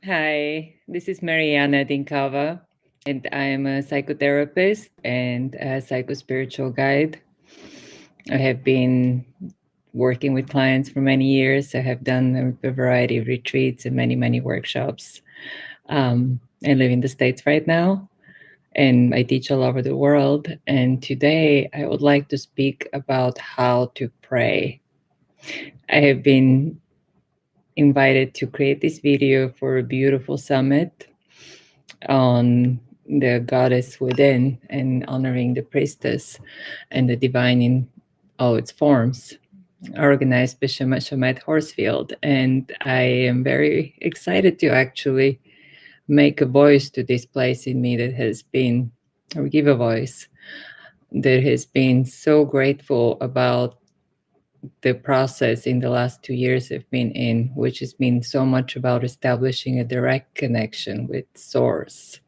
Hi, this is Meriana Dinkova, and I am a psychotherapist and a psychospiritual guide. I have been working with clients for many years. I have done a variety of retreats and many workshops. I live in the States right now, and I teach all over the world. And today I would like to speak about how to pray. I have been invited to create this video for a beautiful summit on the goddess within and honoring the priestess and the divine in all its forms, organized by Schamet Horsfield. And I am very excited to actually make a voice to this place in me that has been, or give a voice, that has been so grateful about the process in the last 2 years I've been in, which has been so much about establishing a direct connection with Source,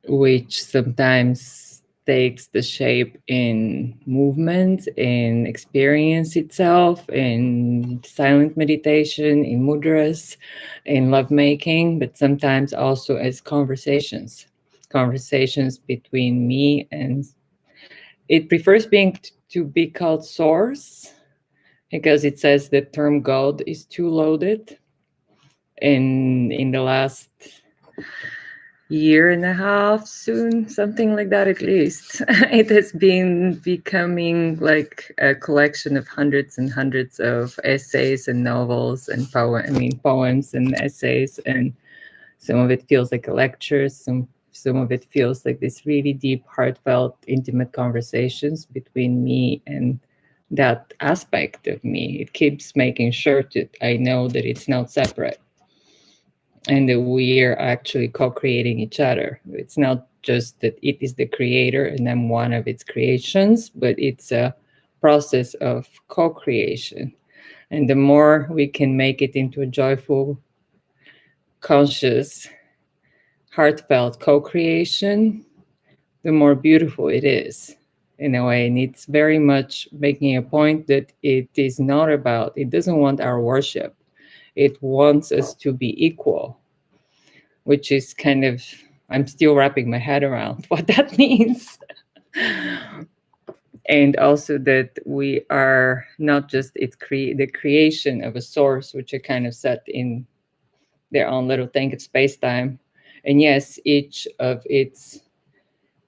which sometimes takes the shape in movement, in experience itself, in silent meditation, in mudras, in lovemaking, but sometimes also as conversations between me and it prefers being to be called source because it says the term God is too loaded. And in the last year and a half, soon, something like that at least, it has been becoming like a collection of hundreds and hundreds of essays and novels and poems and essays, and some of it feels like a lecture, some of it feels like this really deep, heartfelt, intimate conversations between me and that aspect of me. It keeps making sure that I know that it's not separate and that we are actually co-creating each other. It's not just that it is the creator and I'm one of its creations, but it's a process of co-creation. And the more we can make it into a joyful, conscious, heartfelt co-creation, the more beautiful it is in a way. And it's very much making a point that it is not about, it doesn't want our worship. It wants us to be equal, which is kind of, I'm still wrapping my head around what that means. And also that we are not just the creation of a source, which are kind of set in their own little thing of space time. And yes, each of its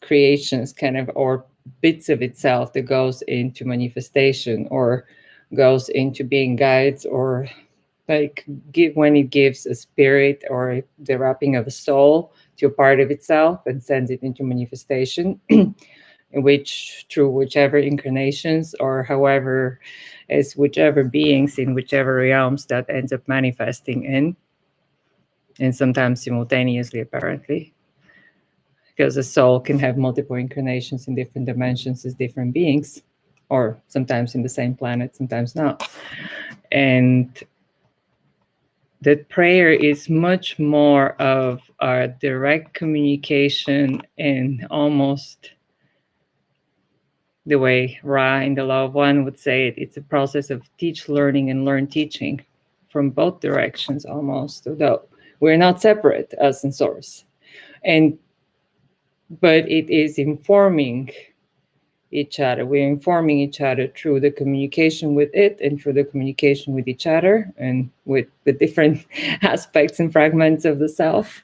creations kind of, or bits of itself that goes into manifestation or goes into being guides, or like when it gives a spirit or the wrapping of a soul to a part of itself and sends it into manifestation, in which through whichever incarnations or however, as whichever beings in whichever realms that ends up manifesting in, and sometimes simultaneously apparently, because a soul can have multiple incarnations in different dimensions as different beings, or sometimes in the same planet, sometimes not. And that prayer is much more of a direct communication, and almost the way Ra in the Law of One would say it, it's a process of teach learning and learn teaching from both directions almost, although we're not separate, us and Source. And but it is informing each other. We're informing each other through the communication with it and through the communication with each other and with the different aspects and fragments of the self.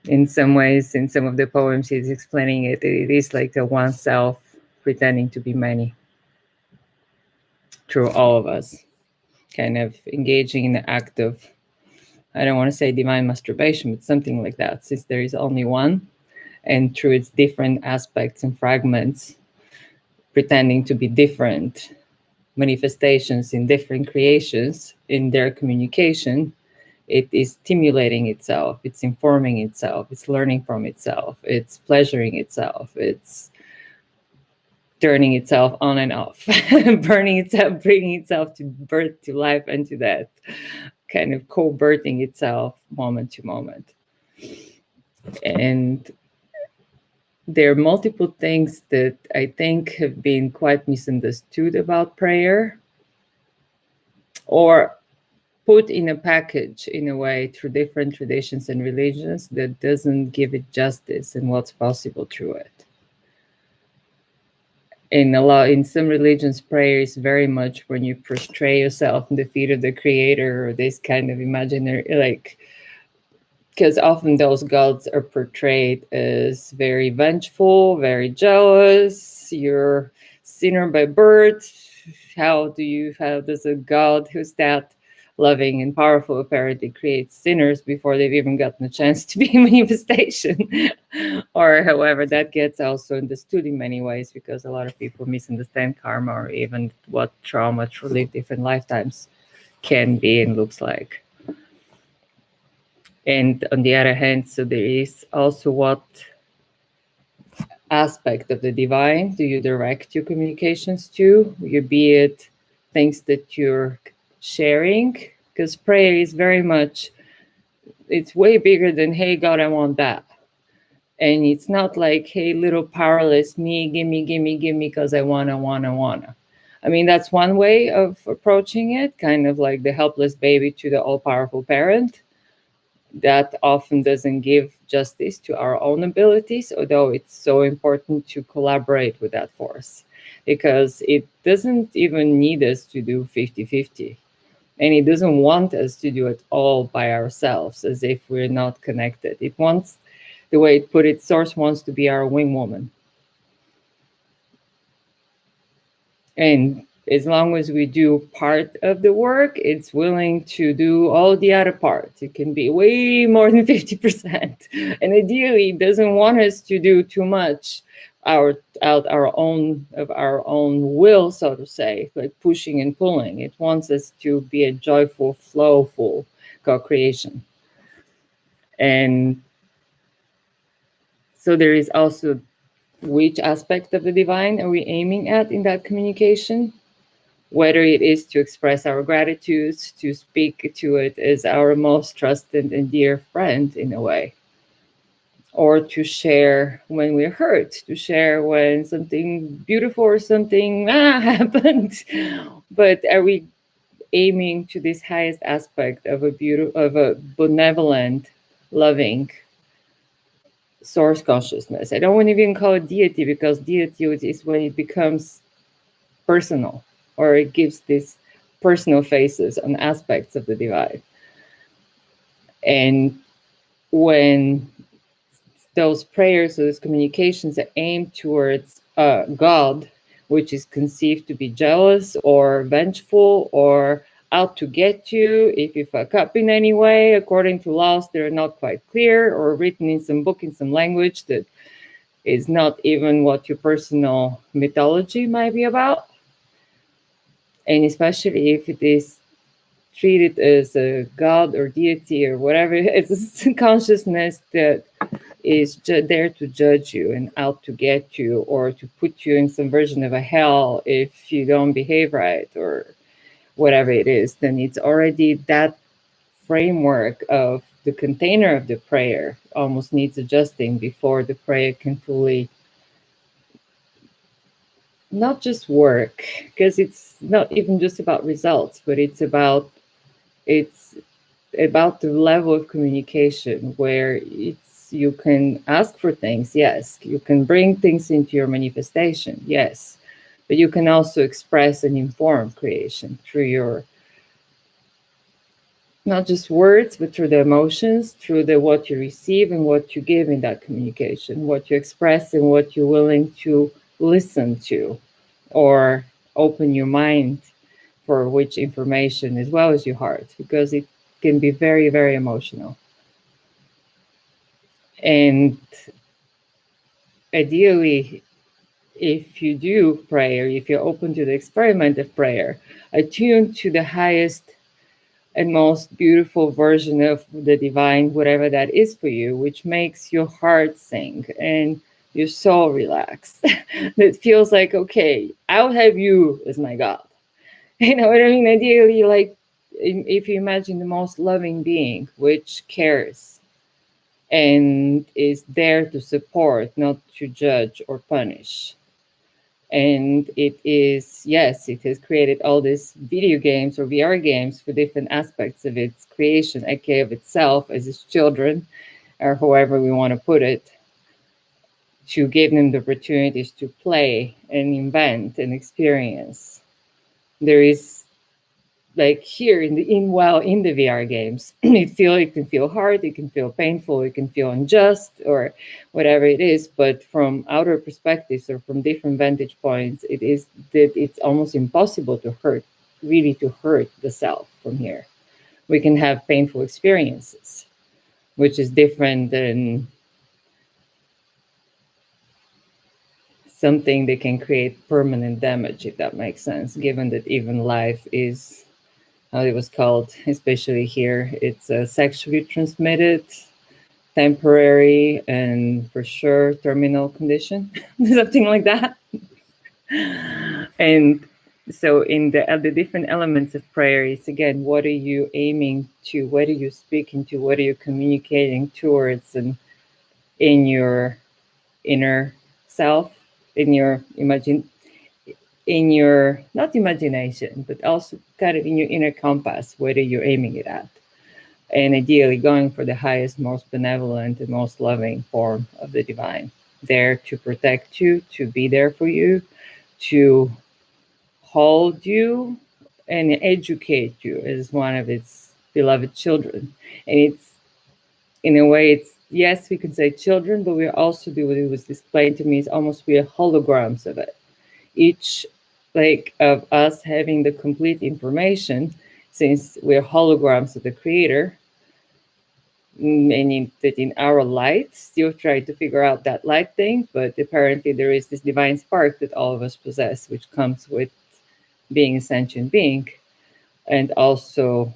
In some ways, in some of the poems, he's explaining it. It is like the one self pretending to be many through all of us, kind of engaging in the act of, I don't want to say divine masturbation, but something like that, since there is only one, and through its different aspects and fragments, pretending to be different manifestations in different creations in their communication, it is stimulating itself, it's informing itself, it's learning from itself, it's pleasuring itself, it's turning itself on and off, burning itself, bringing itself to birth, to life, and to death, kind of co-birthing itself moment to moment. And there are multiple things that I think have been quite misunderstood about prayer, or put in a package in a way through different traditions and religions that doesn't give it justice and what's possible through it. In some religions, prayer is very much when you prostrate yourself in the feet of the creator, or this kind of imaginary, like, because often those gods are portrayed as very vengeful, very jealous. You're sinner by birth. How does a god who's that loving and powerful apparently create sinners before they've even gotten a chance to be in manifestation? Or however that gets also understood in many ways, because a lot of people misunderstand karma, or even what trauma through lived different lifetimes can be and looks like. And on the other hand, so there is also what aspect of the divine do you direct your communications to? Be it things that you're sharing, because prayer is very much, it's way bigger than, hey God, I want that. And it's not like, hey, little powerless me, gimme, because I wanna. I mean, that's one way of approaching it, kind of like the helpless baby to the all-powerful parent. That often doesn't give justice to our own abilities, although it's so important to collaborate with that force, because it doesn't even need us to do 50-50. And it doesn't want us to do it all by ourselves, as if we're not connected. It wants, the way it put it, Source wants to be our wing woman. And as long as we do part of the work, it's willing to do all the other parts. It can be way more than 50%. And ideally, it doesn't want us to do too much out our own will, so to say, like pushing and pulling. It wants us to be a joyful, flowful co-creation. And so there is also, which aspect of the divine are we aiming at in that communication? Whether it is to express our gratitude, to speak to it as our most trusted and dear friend in a way, or to share when we're hurt, to share when something beautiful or something happened. But are we aiming to this highest aspect of a benevolent, loving source consciousness? I don't want to even call it deity, because deity is when it becomes personal, or it gives these personal faces on aspects of the divine. And when those prayers or those communications are aimed towards God, which is conceived to be jealous or vengeful or out to get you if you fuck up in any way, according to laws that are not quite clear, or written in some book in some language that is not even what your personal mythology might be about, and especially if it is treated as a god or deity or whatever, it's a consciousness that is there to judge you and out to get you, or to put you in some version of a hell if you don't behave right or whatever it is, then it's already that framework of the container of the prayer almost needs adjusting before the prayer can fully not just work, because it's not even just about results, but it's about the level of communication where you can ask for things, yes, you can bring things into your manifestation, yes, but you can also express and inform creation through your, not just words, but through the emotions, through the what you receive and what you give in that communication, what you express and what you're willing to listen to, or open your mind for which information, as well as your heart, because it can be very, very emotional. And ideally, if you do prayer, if you're open to the experiment of prayer, attune to the highest and most beautiful version of the divine, whatever that is for you, which makes your heart sing and your soul relax. That feels like, okay, I'll have you as my God. You know what I mean? Ideally, like if you imagine the most loving being, which cares and is there to support, not to judge or punish. And it is, yes, it has created all these video games or VR games for different aspects of its creation, aka of itself as its children, or however we want to put it, to give them the opportunities to play and invent and experience. There is, like here in the VR games, it can feel hard, it can feel painful, it can feel unjust, or whatever it is. But from outer perspectives or from different vantage points, it is that it's almost impossible to hurt the self from here. We can have painful experiences, which is different than something that can create permanent damage, if that makes sense, given that even life is how it was called, especially here, it's a sexually transmitted, temporary, and for sure terminal condition, something like that. And so in the different elements of prayer is, again, what are you aiming to, what are you speaking to, what are you communicating towards, and in your inner self, in your not imagination, but also kind of in your inner compass, what are you aiming it at? And ideally going for the highest, most benevolent, and most loving form of the divine, there to protect you, to be there for you, to hold you and educate you as one of its beloved children. And it's, in a way, it's, yes, we can say children, but we also do what it was explained to me is almost we are holograms of it. Each like of us having the complete information, since we're holograms of the creator, meaning that in our light, still trying to figure out that light thing, but apparently there is this divine spark that all of us possess, which comes with being a sentient being. And also,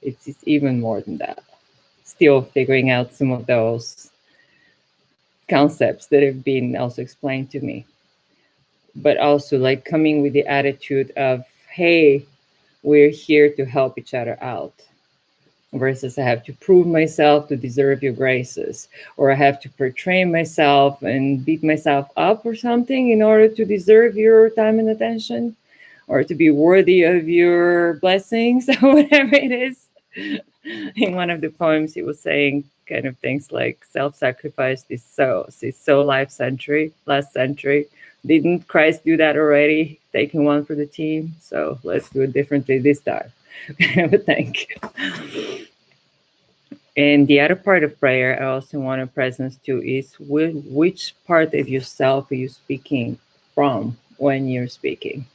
it's even more than that. Still figuring out some of those concepts that have been also explained to me. But also like coming with the attitude of, hey, we're here to help each other out, versus I have to prove myself to deserve your graces, or I have to portray myself and beat myself up or something in order to deserve your time and attention, or to be worthy of your blessings, or whatever it is. In one of the poems, he was saying kind of things like self-sacrifice is so last century. Didn't Christ do that already? Taking one for the team. So let's do it differently this time. Kind of a thing. And the other part of prayer I also want a presence to is which part of yourself are you speaking from when you're speaking?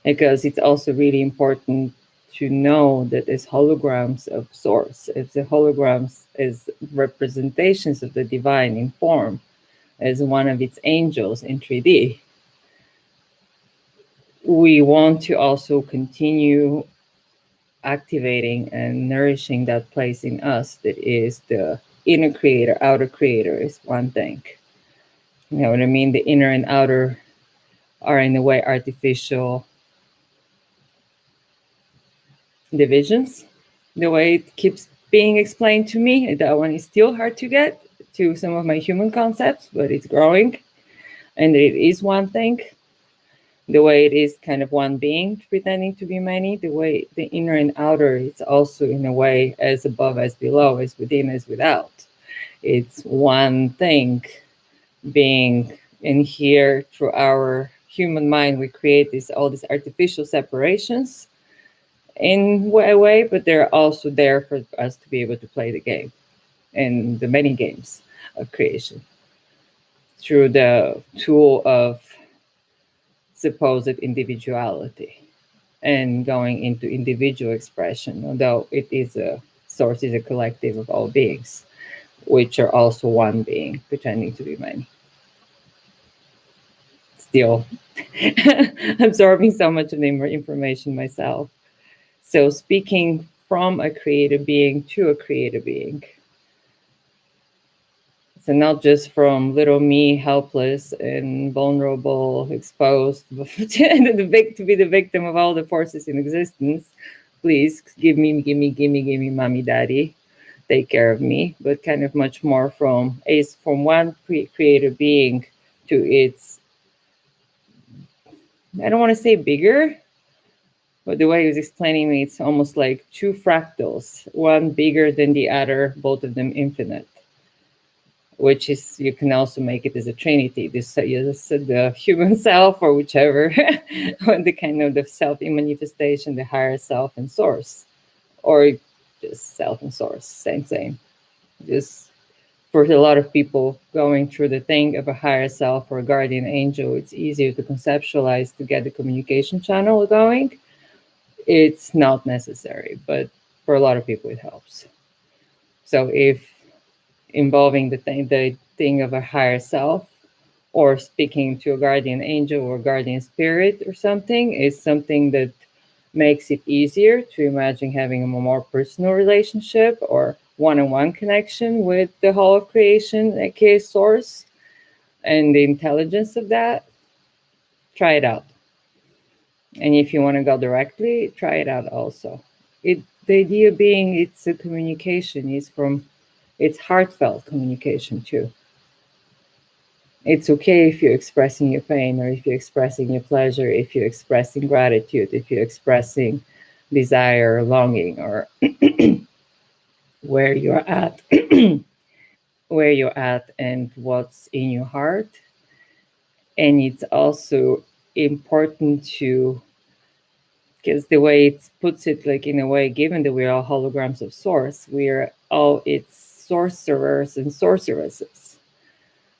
Because it's also really important to know that as holograms of source, as the holograms, as representations of the divine in form, as one of its angels in 3D, we want to also continue activating and nourishing that place in us that is the inner creator. Outer creator is one thing. You know what I mean? The inner and outer are in a way artificial divisions, the way it keeps being explained to me. That one is still hard to get to some of my human concepts, but it's growing. And it is one thing. The way it is kind of one being pretending to be many, the way the inner and outer is also in a way as above as below, as within as without. It's one thing being in here. Through our human mind, we create all these artificial separations in a way, but they're also there for us to be able to play the game and the many games of creation through the tool of supposed individuality and going into individual expression, although it is a source, is a collective of all beings, which are also one being pretending to be many. Still absorbing so much of the information myself. So speaking from a creator being to a creator being. So not just from little me, helpless and vulnerable, exposed, to be the victim of all the forces in existence. Please give me, mommy, daddy, take care of me. But kind of much more from one creator being to its I don't want to say bigger, but the way he was explaining me, it's almost like two fractals, one bigger than the other, both of them infinite, which is, you can also make it as a trinity, the human self, or whichever, or the kind of the self in manifestation, the higher self and source, or just self and source, same. Just for a lot of people going through the thing of a higher self or a guardian angel, it's easier to conceptualize to get the communication channel going. It's not necessary, but for a lot of people it helps. So if involving the thing of a higher self, or speaking to a guardian angel or guardian spirit or something, is something that makes it easier to imagine having a more personal relationship or one-on-one connection with the whole of creation, aka source, and the intelligence of that, try it out. And if you want to go directly, try it out also. The idea being, it's a communication, it's heartfelt communication too. It's okay if you're expressing your pain, or if you're expressing your pleasure, if you're expressing gratitude, if you're expressing desire or longing, or where you're at, where you're at and what's in your heart. And it's also important to, because the way it puts it, like in a way, given that we're all holograms of source, it's sorcerers and sorceresses,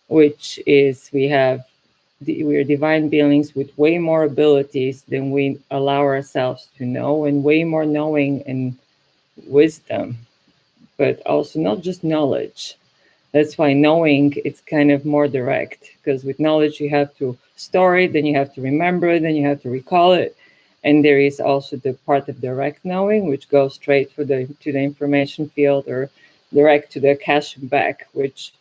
which is, we're divine beings with way more abilities than we allow ourselves to know, and way more knowing and wisdom, but also not just knowledge. That's why knowing, it's kind of more direct, because with knowledge you have to store it, then you have to remember it, then you have to recall it. And there is also the part of direct knowing, which goes straight to the information field, or direct to the cache and back, which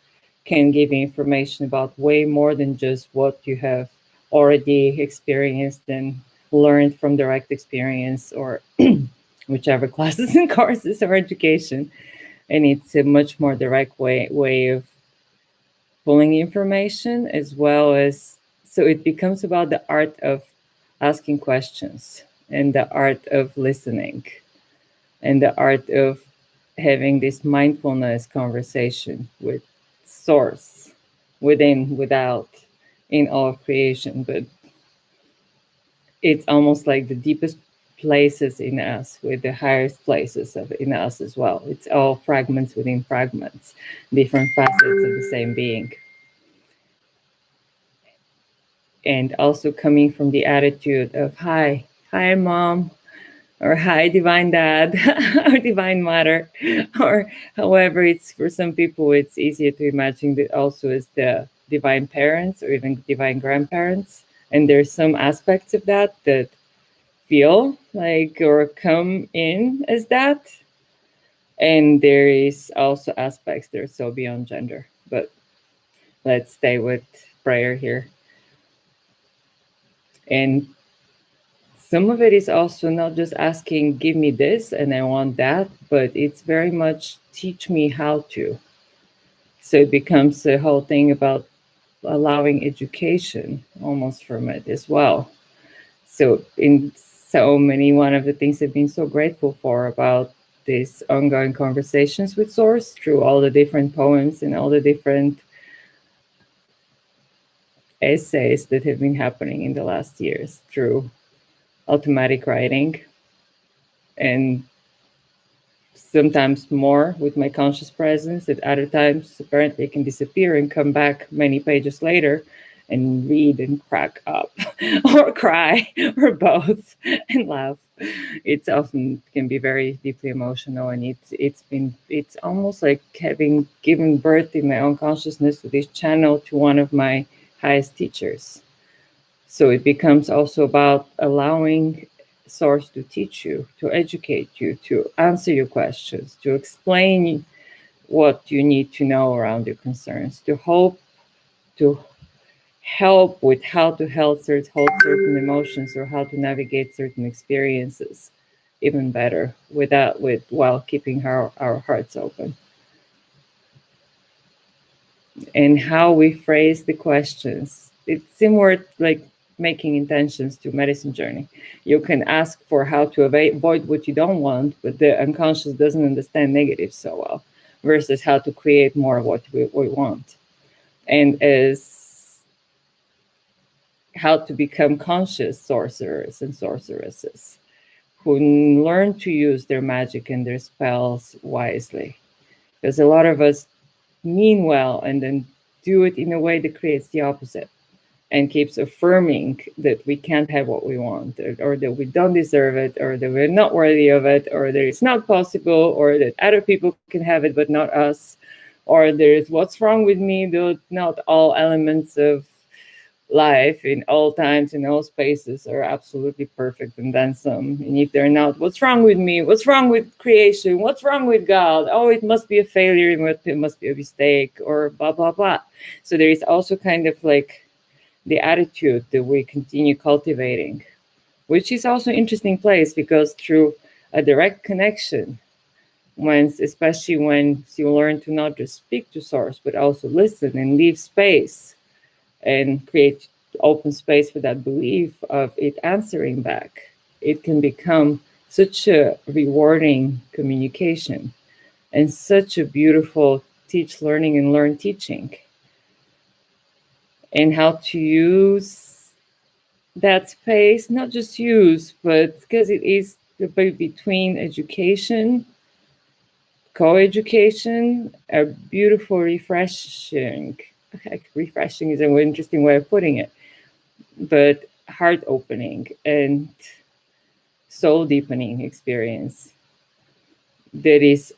can give you information about way more than just what you have already experienced and learned from direct experience, or whichever classes and courses or education. And it's a much more direct way of pulling information, as well as, so it becomes about the art of asking questions, and the art of listening, and the art of having this mindfulness conversation with source, within, without, in all of creation. But it's almost like the deepest places in us with the highest places in us as well. It's all fragments within fragments, different facets of the same being. And also coming from the attitude of, hi mom, or hi divine dad, or divine mother, or however, it's, for some people it's easier to imagine that also as the divine parents, or even divine grandparents. And there's some aspects of that feel like, or come in as that. And there is also aspects that are so beyond gender. But let's stay with prayer here. And some of it is also not just asking, give me this and I want that, but it's very much teach me how to. So it becomes a whole thing about allowing education almost from it as well. So in so many, one of the things I've been so grateful for about these ongoing conversations with Source, through all the different poems and all the different essays that have been happening in the last years, through automatic writing, and sometimes more with my conscious presence. At other times, apparently, I can disappear and come back many pages later and read and crack up, or cry, or both, and laugh. It's often can be very deeply emotional, and it's almost like having given birth in my own consciousness to this channel to one of my highest teachers. So it becomes also about allowing Source to teach you, to educate you, to answer your questions, to explain what you need to know around your concerns, to help with how to hold certain emotions, or how to navigate certain experiences even better, while keeping our hearts open. And how we phrase the questions, it's similar, like making intentions to medicine journey. You can ask for how to avoid what you don't want, but the unconscious doesn't understand negative so well, versus how to create more of what we want. And as how to become conscious sorcerers and sorceresses who learn to use their magic and their spells wisely. Because a lot of us mean well and then do it in a way that creates the opposite and keeps affirming that we can't have what we want, or that we don't deserve it, or that we're not worthy of it, or that it's not possible, or that other people can have it but not us, or there's what's wrong with me, though not all elements of life in all times, in all spaces are absolutely perfect and then some. And if they're not, what's wrong with me? What's wrong with creation? What's wrong with God? Oh, it must be a failure, it must be a mistake, or blah, blah, blah. So there is also kind of like the attitude that we continue cultivating, which is also an interesting place, because through a direct connection, especially when you learn to not just speak to source, but also listen and leave space and create open space for that belief of it answering back, it can become such a rewarding communication and such a beautiful teach, learning, and learn teaching. And how to use that space, not just use, but because it is between education, co-education, a beautiful, refreshing is an interesting way of putting it, but heart opening and soul deepening experience that is,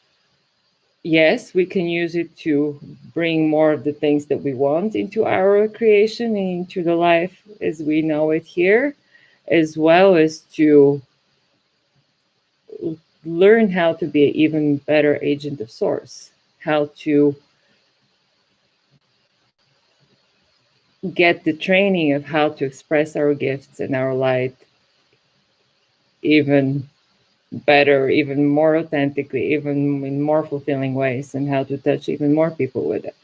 yes, we can use it to bring more of the things that we want into our creation and into the life as we know it here, as well as to learn how to be an even better agent of source, how to get the training of how to express our gifts and our light even better, even more authentically, even in more fulfilling ways, and how to touch even more people with it.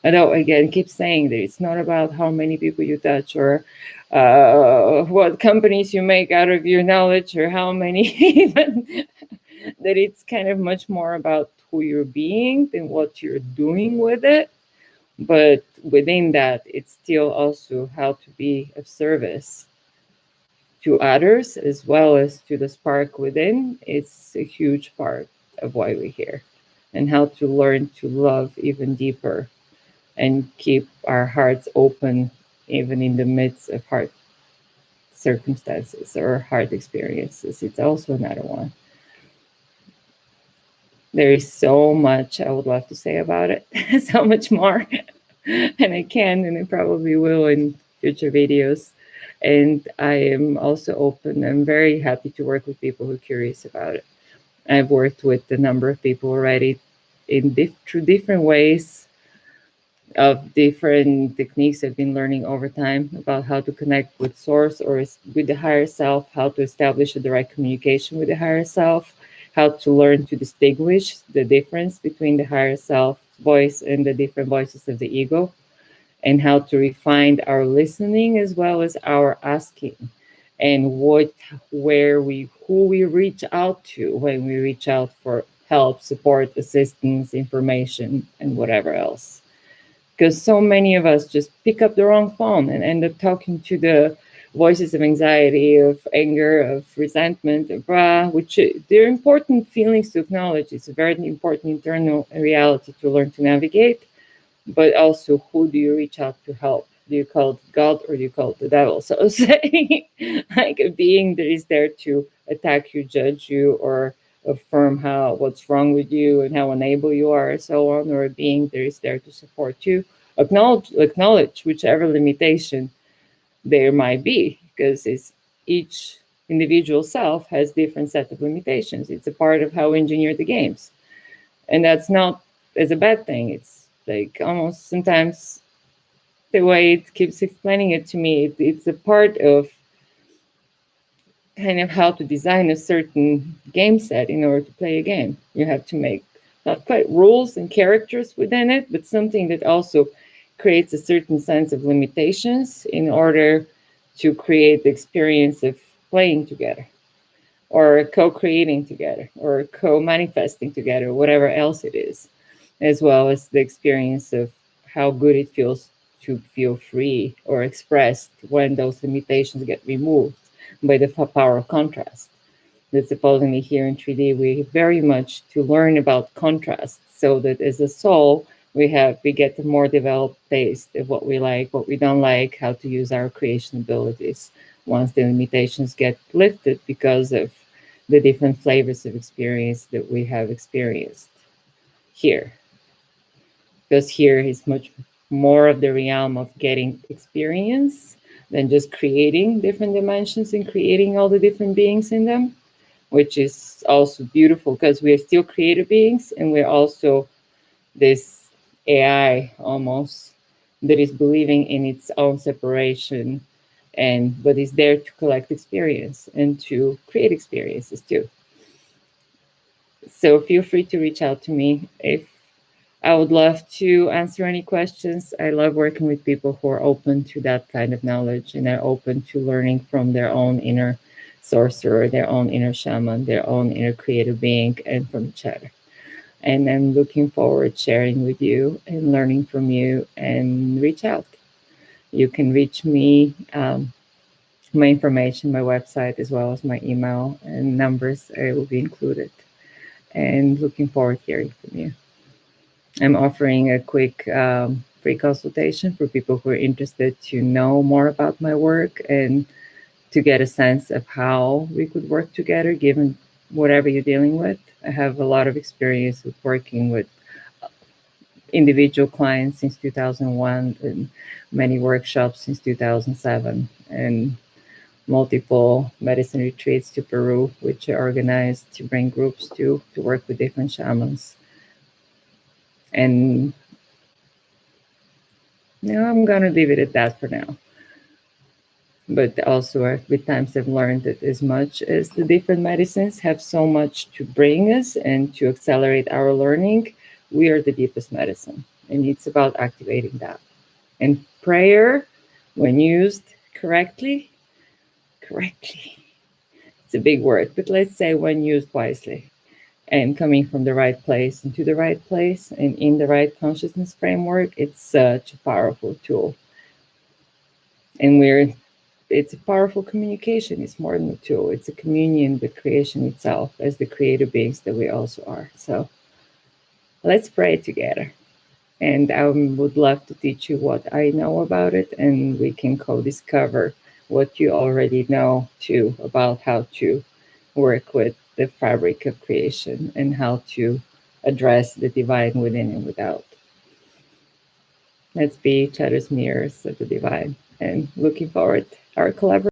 Although, again, keep saying that it's not about how many people you touch, or what companies you make out of your knowledge, or how many even, that it's kind of much more about who you're being than what you're doing with it. But within that, it's still also how to be of service to others as well as to the spark within. It's a huge part of why we're here, and how to learn to love even deeper and keep our hearts open even in the midst of hard circumstances or hard experiences. It's also another one. There is so much I would love to say about it, so much more. And I can, and I probably will in future videos. And I am also open. I'm very happy to work with people who are curious about it. I've worked with a number of people already through different ways of different techniques I've been learning over time about how to connect with source or with the higher self, how to establish a direct communication with the higher self, how to learn to distinguish the difference between the higher self voice and the different voices of the ego, and how to refine our listening as well as our asking, and who we reach out to when we reach out for help, support, assistance, information, and whatever else. Because so many of us just pick up the wrong phone and end up talking to the voices of anxiety, of anger, of resentment, which they're important feelings to acknowledge. It's a very important internal reality to learn to navigate. But also, who do you reach out to help? Do you call it God or do you call it the devil? So say, like a being that is there to attack you, judge you, or affirm what's wrong with you and how unable you are, and so on, or a being that is there to support you, acknowledge whichever limitation there might be, because each individual self has different set of limitations. It's a part of how we engineer the games, and that's not as a bad thing. It's like almost sometimes the way it keeps explaining it to me, it's a part of kind of how to design a certain game set in order to play a game. You have to make not quite rules and characters within it, but something that also creates a certain sense of limitations in order to create the experience of playing together, or co-creating together, or co-manifesting together, whatever else it is, as well as the experience of how good it feels to feel free or expressed when those limitations get removed by the power of contrast. That supposedly here in 3D, we very much to learn about contrast, so that as a soul, we get a more developed taste of what we like, what we don't like, how to use our creation abilities once the limitations get lifted because of the different flavors of experience that we have experienced here. Because here is much more of the realm of getting experience than just creating different dimensions and creating all the different beings in them, which is also beautiful because we are still creative beings, and we're also this AI almost that is believing in its own separation, but is there to collect experience and to create experiences too. So feel free to reach out to me. If I would love to answer any questions. I love working with people who are open to that kind of knowledge and are open to learning from their own inner sorcerer, their own inner shaman, their own inner creative being, and from each other. And I'm looking forward sharing with you and learning from you, and reach out. You can reach me, my information, my website, as well as my email and numbers will be included. And looking forward to hearing from you. I'm offering a quick free consultation for people who are interested to know more about my work and to get a sense of how we could work together given whatever you're dealing with. I have a lot of experience with working with individual clients since 2001 and many workshops since 2007, and multiple medicine retreats to Peru, which are organized to bring groups to work with different shamans. And now I'm going to leave it at that for now. But also, with times I've learned that as much as the different medicines have so much to bring us and to accelerate our learning, we are the deepest medicine. And it's about activating that. And prayer, when used correctly, it's a big word, but let's say when used wisely and coming from the right place into the right place and in the right consciousness framework, it's such a powerful tool. And it's a powerful communication. It's more than a tool. It's a communion with creation itself as the creative beings that we also are. So let's pray together. And I would love to teach you what I know about it, and we can co-discover what you already know too about how to work with the fabric of creation and how to address the divine within and without. Let's be each other's mirrors of the divine, and looking forward to our collaboration.